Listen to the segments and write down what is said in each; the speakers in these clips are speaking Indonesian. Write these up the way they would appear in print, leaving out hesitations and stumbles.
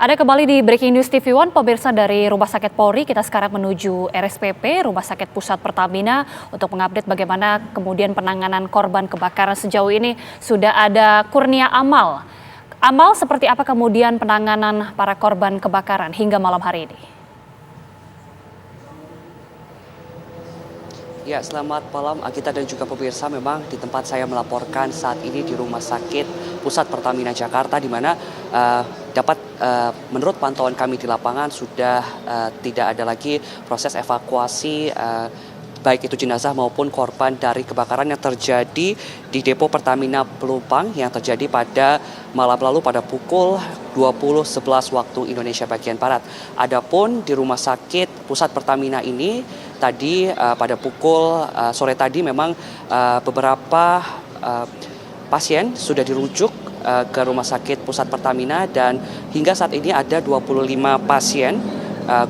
Ada kembali di Breaking News TV One, pemirsa dari Rumah Sakit Polri. Kita sekarang menuju RSPP, Rumah Sakit Pusat Pertamina, untuk mengupdate bagaimana kemudian penanganan korban kebakaran sejauh ini. Sudah ada Kurnia Amal. Amal, seperti apa kemudian penanganan para korban kebakaran hingga malam hari ini? Ya, selamat malam Agita dan juga pemirsa. Memang di tempat saya melaporkan saat ini di Rumah Sakit Pusat Pertamina Jakarta, di mana menurut pantauan kami di lapangan sudah tidak ada lagi proses evakuasi baik itu jenazah maupun korban dari kebakaran yang terjadi di depo Pertamina Pelumpang yang terjadi pada malam lalu pada pukul 20.11 waktu Indonesia bagian Barat. Adapun di Rumah Sakit Pusat Pertamina ini tadi pada pukul sore tadi memang beberapa pasien sudah dirujuk ke Rumah Sakit Pusat Pertamina, dan hingga saat ini ada 25 pasien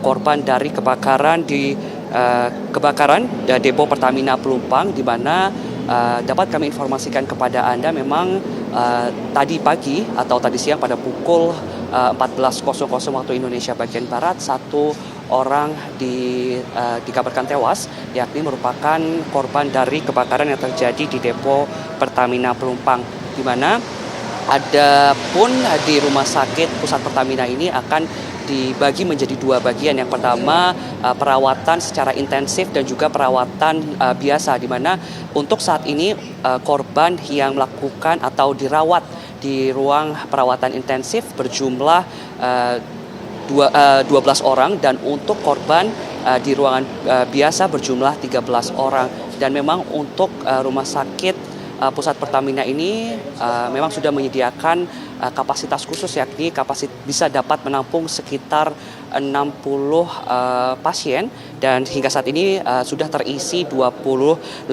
korban dari kebakaran di depo Pertamina Pelumpang, di mana dapat kami informasikan kepada Anda memang tadi pagi atau tadi siang pada pukul 14.00 waktu Indonesia bagian Barat, satu orang dikabarkan tewas, yakni merupakan korban dari kebakaran yang terjadi di depo Pertamina Pelumpang, di mana ada pun di Rumah Sakit Pusat Pertamina ini akan dibagi menjadi dua bagian. Yang pertama perawatan secara intensif dan juga perawatan biasa, di mana untuk saat ini korban yang melakukan atau dirawat di ruang perawatan intensif berjumlah 12 orang, dan untuk korban di ruangan biasa berjumlah 13 orang. Dan memang untuk Rumah Sakit Pusat Pertamina ini memang sudah menyediakan kapasitas khusus, yakni bisa dapat menampung sekitar 60 pasien, dan hingga saat ini sudah terisi 25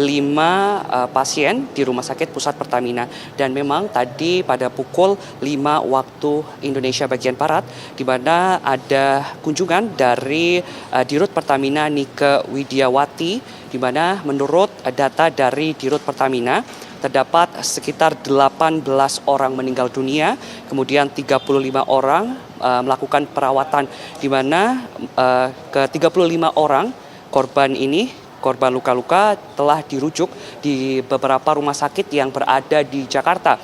pasien di Rumah Sakit Pusat Pertamina. Dan memang tadi pada pukul 5 waktu Indonesia bagian Barat, di mana ada kunjungan dari Dirut Pertamina Nike Widiawati, di mana menurut data dari Dirut Pertamina terdapat sekitar 18 orang meninggal dunia, kemudian 35 orang melakukan perawatan, di mana ke 35 orang korban luka-luka telah dirujuk di beberapa rumah sakit yang berada di Jakarta.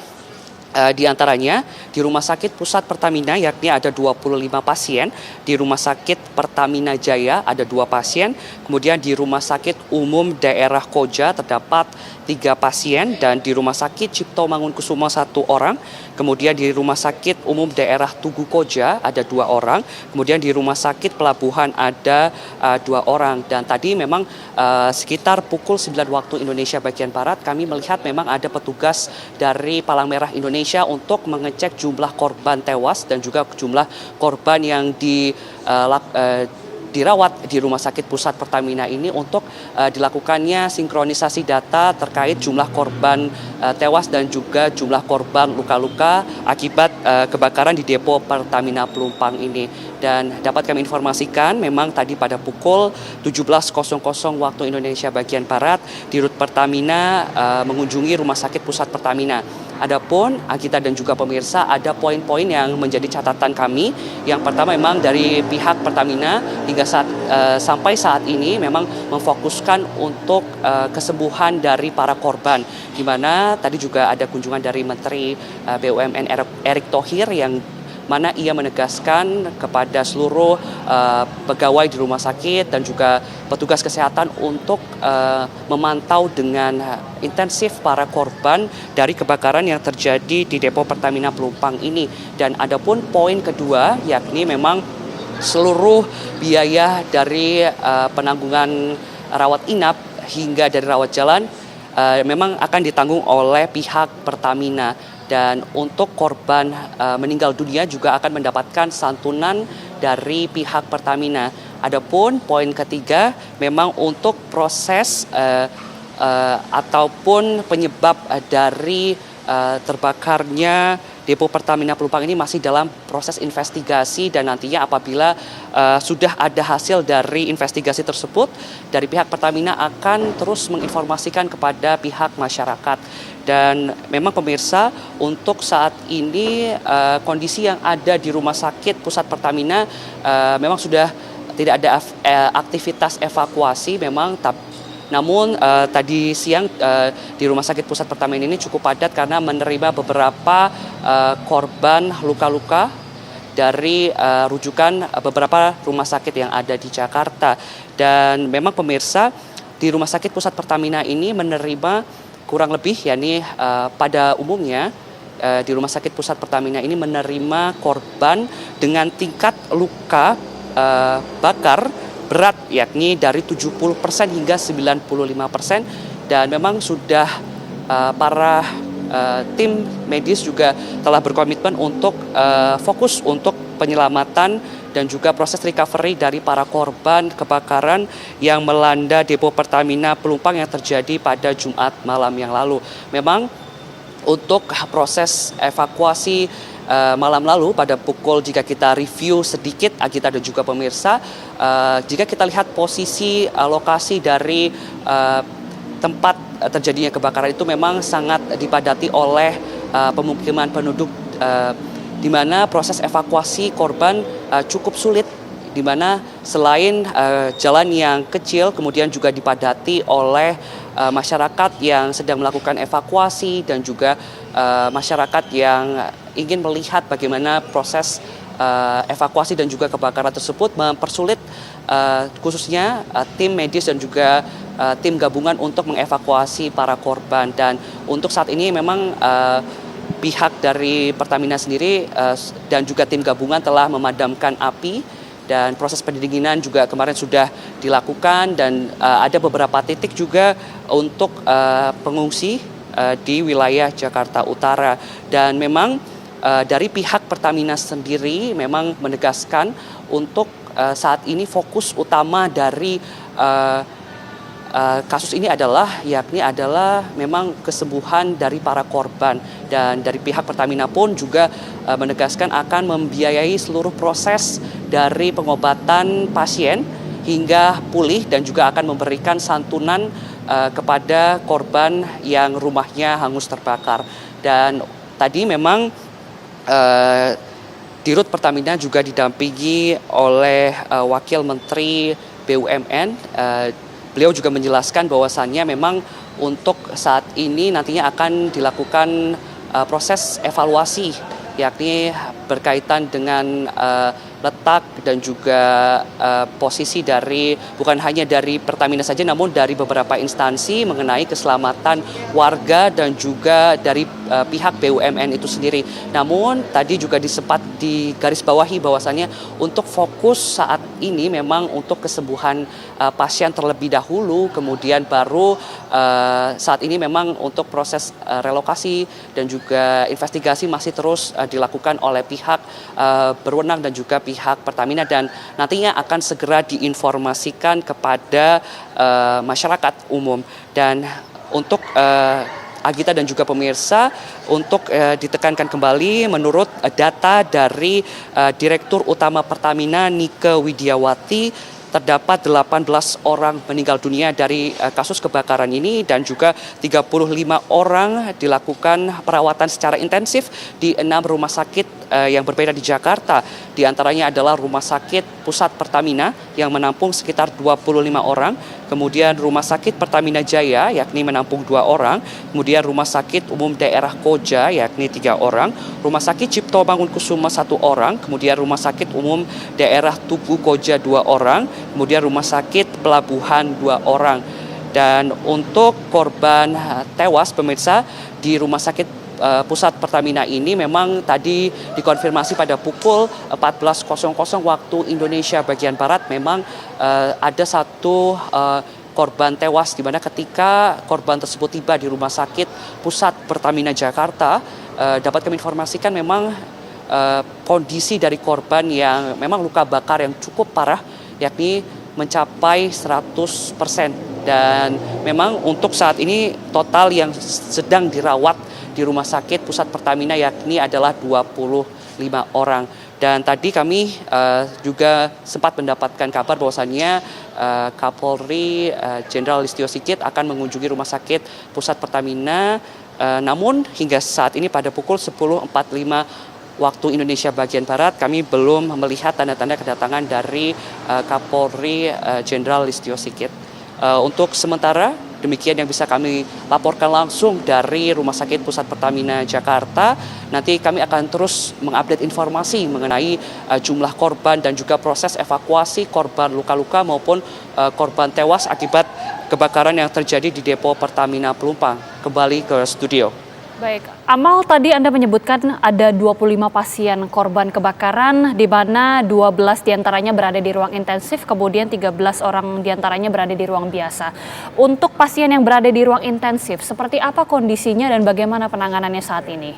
Di antaranya di Rumah Sakit Pusat Pertamina yakni ada 25 pasien, di Rumah Sakit Pertamina Jaya ada 2 pasien, kemudian di Rumah Sakit Umum Daerah Koja terdapat 3 pasien, dan di Rumah Sakit Cipto Mangunkusumo 1 orang, kemudian di Rumah Sakit Umum Daerah Tugu Koja ada 2 orang, kemudian di Rumah Sakit Pelabuhan ada 2 orang. Dan tadi memang sekitar pukul 9 waktu Indonesia bagian Barat kami melihat memang ada petugas dari Palang Merah Indonesia untuk mengecek jumlah korban tewas dan juga jumlah korban yang dirawat di Rumah Sakit Pusat Pertamina ini, untuk dilakukannya sinkronisasi data terkait jumlah korban tewas dan juga jumlah korban luka-luka akibat kebakaran di depo Pertamina Pelumpang ini. Dan dapat kami informasikan memang tadi pada pukul 17.00 waktu Indonesia bagian Barat, Dirut Pertamina mengunjungi Rumah Sakit Pusat Pertamina. Adapun Agita dan juga pemirsa, ada poin-poin yang menjadi catatan kami. Yang pertama memang dari pihak Pertamina hingga sampai saat ini memang memfokuskan untuk kesembuhan dari para korban, di mana tadi juga ada kunjungan dari Menteri BUMN Erick Thohir, yang mana ia menegaskan kepada seluruh pegawai di rumah sakit dan juga petugas kesehatan untuk memantau dengan intensif para korban dari kebakaran yang terjadi di depo Pertamina Pelumpang ini. Dan adapun poin kedua yakni memang seluruh biaya dari penanggungan rawat inap hingga dari rawat jalan memang akan ditanggung oleh pihak Pertamina. Dan untuk korban meninggal dunia juga akan mendapatkan santunan dari pihak Pertamina. Adapun poin ketiga memang untuk proses ataupun penyebab dari terbakarnya depo Pertamina Pelumpang ini masih dalam proses investigasi, dan nantinya apabila sudah ada hasil dari investigasi tersebut, dari pihak Pertamina akan terus menginformasikan kepada pihak masyarakat. Dan memang pemirsa, untuk saat ini kondisi yang ada di Rumah Sakit Pusat Pertamina memang sudah tidak ada aktivitas evakuasi memang, namun tadi siang di Rumah Sakit Pusat Pertamina ini cukup padat karena menerima beberapa korban luka-luka dari rujukan beberapa rumah sakit yang ada di Jakarta. Dan memang pemirsa, di Rumah Sakit Pusat Pertamina ini menerima kurang lebih, yakni pada umumnya di Rumah Sakit Pusat Pertamina ini menerima korban dengan tingkat luka bakar berat, yakni dari 70% hingga 95%, dan memang sudah para tim medis juga telah berkomitmen untuk fokus untuk penyelamatan dan juga proses recovery dari para korban kebakaran yang melanda depo Pertamina Pelumpang yang terjadi pada Jumat malam yang lalu. Memang untuk proses evakuasi malam lalu pada pukul, jika kita review sedikit Agita dan juga pemirsa, jika kita lihat posisi lokasi dari tempat terjadinya kebakaran itu memang sangat dipadati oleh pemukiman penduduk, di mana proses evakuasi korban cukup sulit, di mana selain jalan yang kecil kemudian juga dipadati oleh masyarakat yang sedang melakukan evakuasi dan juga masyarakat yang ingin melihat bagaimana proses evakuasi dan juga kebakaran tersebut, mempersulit khususnya tim medis dan juga tim gabungan untuk mengevakuasi para korban. Dan untuk saat ini memang pihak dari Pertamina sendiri dan juga tim gabungan telah memadamkan api, dan proses pendinginan juga kemarin sudah dilakukan, dan ada beberapa titik juga untuk pengungsi di wilayah Jakarta Utara. Dan memang dari pihak Pertamina sendiri memang menegaskan untuk saat ini fokus utama dari kasus ini yakni adalah memang kesembuhan dari para korban, dan dari pihak Pertamina pun juga menegaskan akan membiayai seluruh proses dari pengobatan pasien hingga pulih, dan juga akan memberikan santunan kepada korban yang rumahnya hangus terbakar. Dan tadi memang Dirut Pertamina juga didampingi oleh Wakil Menteri BUMN. Beliau juga menjelaskan bahwasannya memang untuk saat ini nantinya akan dilakukan proses evaluasi, yakni berkaitan dengan letak dan juga posisi dari bukan hanya dari Pertamina saja, namun dari beberapa instansi mengenai keselamatan warga dan juga dari pihak BUMN itu sendiri. Namun tadi juga sempat digarisbawahi bahwasannya untuk fokus saat ini memang untuk kesembuhan pasien terlebih dahulu, kemudian baru saat ini memang untuk proses relokasi dan juga investigasi masih terus dilakukan oleh pihak berwenang dan juga pihak Pertamina, dan nantinya akan segera diinformasikan kepada masyarakat umum. Dan untuk Agita dan juga pemirsa, untuk ditekankan kembali, menurut data dari Direktur Utama Pertamina Nike Widiawati, terdapat 18 orang meninggal dunia dari kasus kebakaran ini, dan juga 35 orang dilakukan perawatan secara intensif di 6 rumah sakit yang berbeda di Jakarta. Di antaranya adalah Rumah Sakit Pusat Pertamina yang menampung sekitar 25 orang, kemudian Rumah Sakit Pertamina Jaya yakni menampung 2 orang, kemudian Rumah Sakit Umum Daerah Koja yakni 3 orang, Rumah Sakit Cipto Mangunkusumo 1 orang, kemudian Rumah Sakit Umum Daerah Tugu Koja 2 orang, kemudian Rumah Sakit Pelabuhan 2 orang. Dan untuk korban tewas pemirsa di Rumah Sakit Pusat Pertamina ini memang tadi dikonfirmasi pada pukul 14.00 waktu Indonesia bagian Barat, memang ada satu korban tewas, di mana ketika korban tersebut tiba di Rumah Sakit Pusat Pertamina Jakarta, dapat kami informasikan memang kondisi dari korban yang memang luka bakar yang cukup parah, yakni mencapai 100%. Dan memang untuk saat ini total yang sedang dirawat di Rumah Sakit Pusat Pertamina, yakni adalah 25 orang. Dan tadi kami juga sempat mendapatkan kabar bahwasannya Kapolri Jenderal Listio Sigit akan mengunjungi Rumah Sakit Pusat Pertamina. Namun hingga saat ini pada pukul 10.45 waktu Indonesia bagian Barat, kami belum melihat tanda-tanda kedatangan dari Kapolri Jenderal Listio Sigit. Untuk sementara, demikian yang bisa kami laporkan langsung dari Rumah Sakit Pusat Pertamina Jakarta. Nanti kami akan terus mengupdate informasi mengenai jumlah korban dan juga proses evakuasi korban luka-luka maupun korban tewas akibat kebakaran yang terjadi di depo Pertamina Pelumpang. Kembali ke studio. Baik, Amal, tadi Anda menyebutkan ada 25 pasien korban kebakaran, di mana 12 diantaranya berada di ruang intensif, kemudian 13 orang diantaranya berada di ruang biasa. Untuk pasien yang berada di ruang intensif, seperti apa kondisinya dan bagaimana penanganannya saat ini?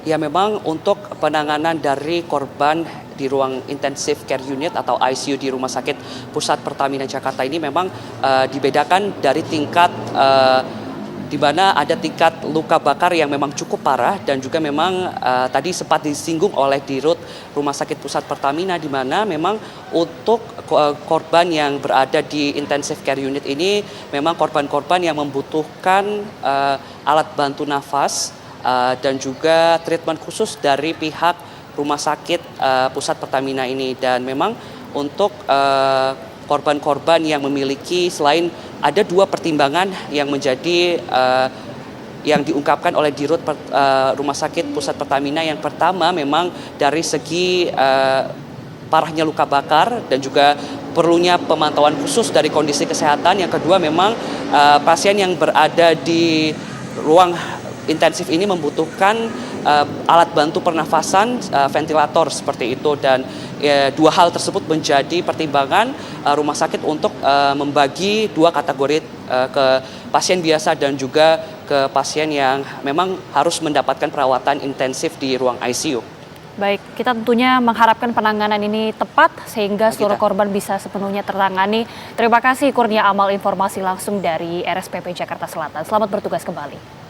Ya, memang untuk penanganan dari korban di ruang intensive care unit atau ICU di Rumah Sakit Pusat Pertamina Jakarta ini memang dibedakan dari tingkat di mana ada tingkat luka bakar yang memang cukup parah dan juga memang tadi sempat disinggung oleh Dirut Rumah Sakit Pusat Pertamina, di mana memang untuk korban yang berada di intensive care unit ini memang korban-korban yang membutuhkan alat bantu nafas dan juga treatment khusus dari pihak Rumah Sakit Pusat Pertamina ini. Dan memang untuk korban-korban yang memiliki, selain ada dua pertimbangan yang menjadi yang diungkapkan oleh Dirut Rumah Sakit Pusat Pertamina. Yang pertama memang dari segi parahnya luka bakar dan juga perlunya pemantauan khusus dari kondisi kesehatan. Yang kedua memang pasien yang berada di ruang intensif ini membutuhkan alat bantu pernafasan, ventilator seperti itu. Dan dua hal tersebut menjadi pertimbangan rumah sakit untuk membagi dua kategori ke pasien biasa dan juga ke pasien yang memang harus mendapatkan perawatan intensif di ruang ICU. Baik, kita tentunya mengharapkan penanganan ini tepat sehingga seluruh korban bisa sepenuhnya tertangani. Terima kasih Kurnia Amal, informasi langsung dari RSPP Jakarta Selatan. Selamat bertugas kembali.